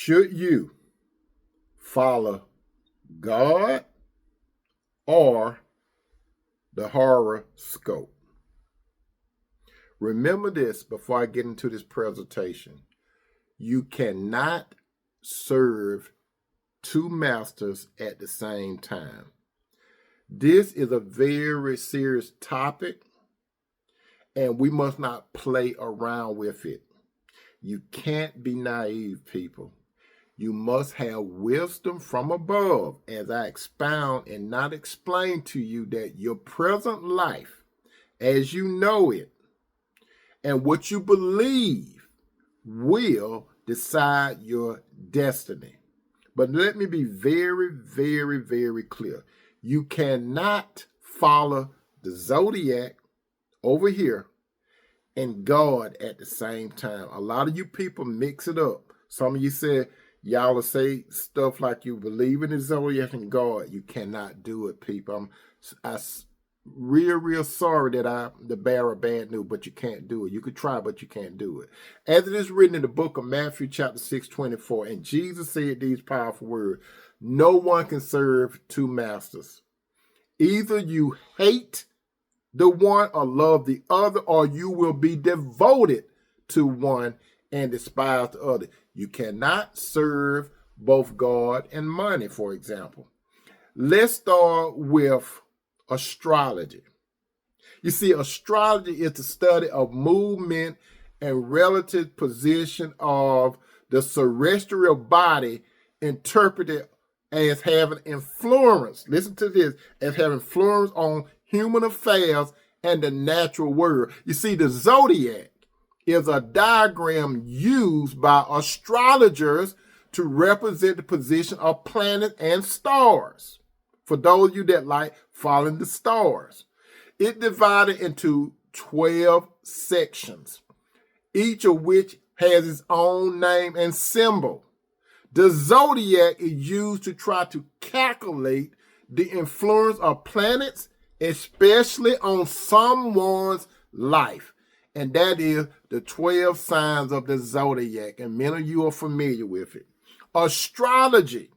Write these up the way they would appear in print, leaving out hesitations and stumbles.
Should you follow God or the horoscope? Remember this before I get into this presentation. You cannot serve two masters at the same time. This is a very serious topic, and we must not play around with it. You can't be naive, people. You must have wisdom from above, as I expound and not explain to you that your present life, as you know it, and what you believe will decide your destiny. But let me be very, very, very clear. You cannot follow the zodiac over here and God at the same time. A lot of you people mix it up. Some of you said, y'all will say stuff like you believe in the zodiac and God. You cannot do it, people. I'm real sorry that I'm the bearer of bad news, but you can't do it. You could try, but you can't do it. As it is written in the book of Matthew chapter 6:24, and Jesus said these powerful words, no one can serve two masters. Either you hate the one or love the other, or you will be devoted to one and despise the other. You cannot serve both God and money, for example. Let's start with astrology. You see, astrology is the study of movement and relative position of the celestial body interpreted as having influence. Listen to this, as having influence on human affairs and the natural world. You see, the zodiac is a diagram used by astrologers to represent the position of planets and stars. For those of you that like following the stars, it divided into 12 sections, each of which has its own name and symbol. The zodiac is used to try to calculate the influence of planets, especially on someone's life. And that is the 12 signs of the zodiac. And many of you are familiar with it. Astrology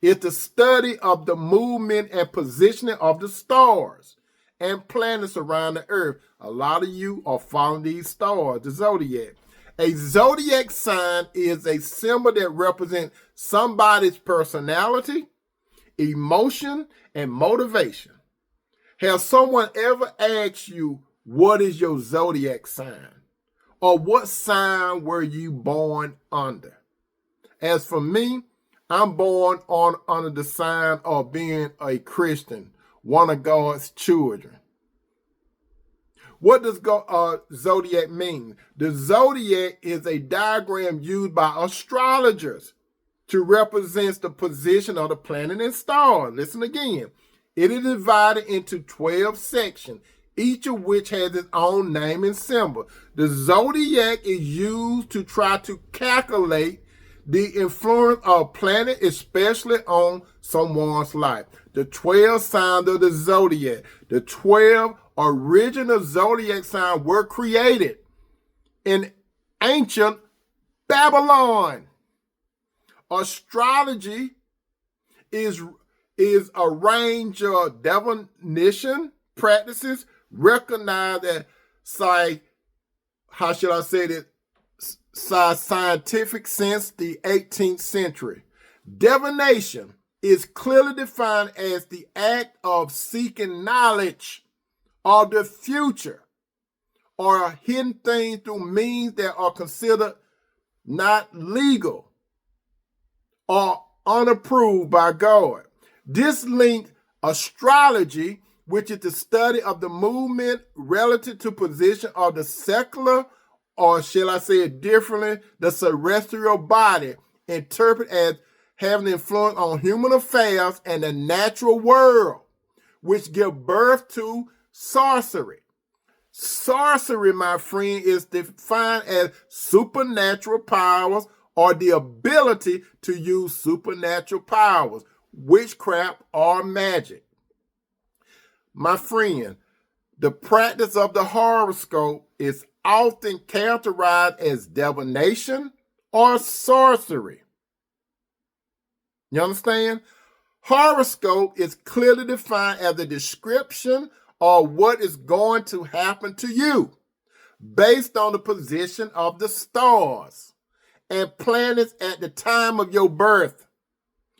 is the study of the movement and positioning of the stars and planets around the earth. A lot of you are following these stars, the zodiac. A zodiac sign is a symbol that represents somebody's personality, emotion, and motivation. Has someone ever asked you, what is your zodiac sign? Or what sign were you born under? As for me, I'm born under the sign of being a Christian, one of God's children. What does zodiac mean? The zodiac is a diagram used by astrologers to represent the position of the planet and stars. Listen again. It is divided into 12 sections, each of which has its own name and symbol. The zodiac is used to try to calculate the influence of planet, especially on someone's life. The 12 signs of the zodiac, the 12 original zodiac signs were created in ancient Babylon. Astrology is a range of divination practices recognized as, how should I say this, scientific since the 18th century. Divination is clearly defined as the act of seeking knowledge of the future or hidden things through means that are considered not legal or unapproved by God. This linked astrology, which is the study of the movement relative to position of the secular, or shall I say it differently, the celestial body, interpreted as having influence on human affairs and the natural world, which give birth to sorcery. Sorcery, my friend, is defined as supernatural powers or the ability to use supernatural powers, witchcraft, or magic. My friend, the practice of the horoscope is often characterized as divination or sorcery. You understand? Horoscope is clearly defined as a description of what is going to happen to you based on the position of the stars and planets at the time of your birth.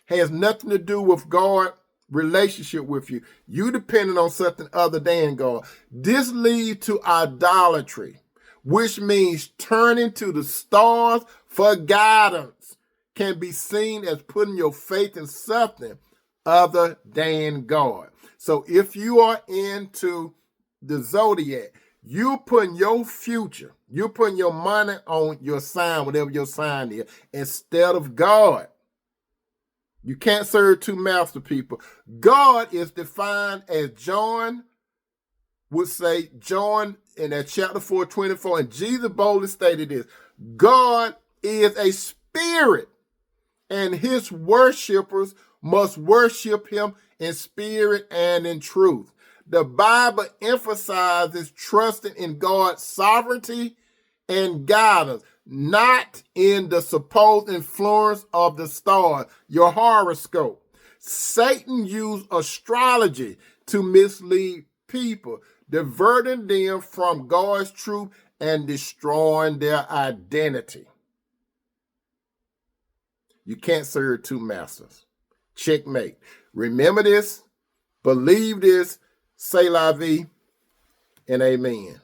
Has nothing to do with God's relationship with you. You depending on something other than God. This leads to idolatry, which means turning to the stars for guidance. Can be seen as putting your faith in something other than God. So if you are into the zodiac, you putting your future, you're putting your money on your sign, whatever your sign is, instead of God. You can't serve two master people. God is defined as John would say, John in that chapter 4:24, and Jesus boldly stated this: God is a spirit, and his worshipers must worship him in spirit and in truth. The Bible emphasizes trusting in God's sovereignty and guidance, not in the supposed influence of the stars, your horoscope. Satan used astrology to mislead people, diverting them from God's truth and destroying their identity. You can't serve two masters. Checkmate. Remember this, believe this, say la vie, and amen.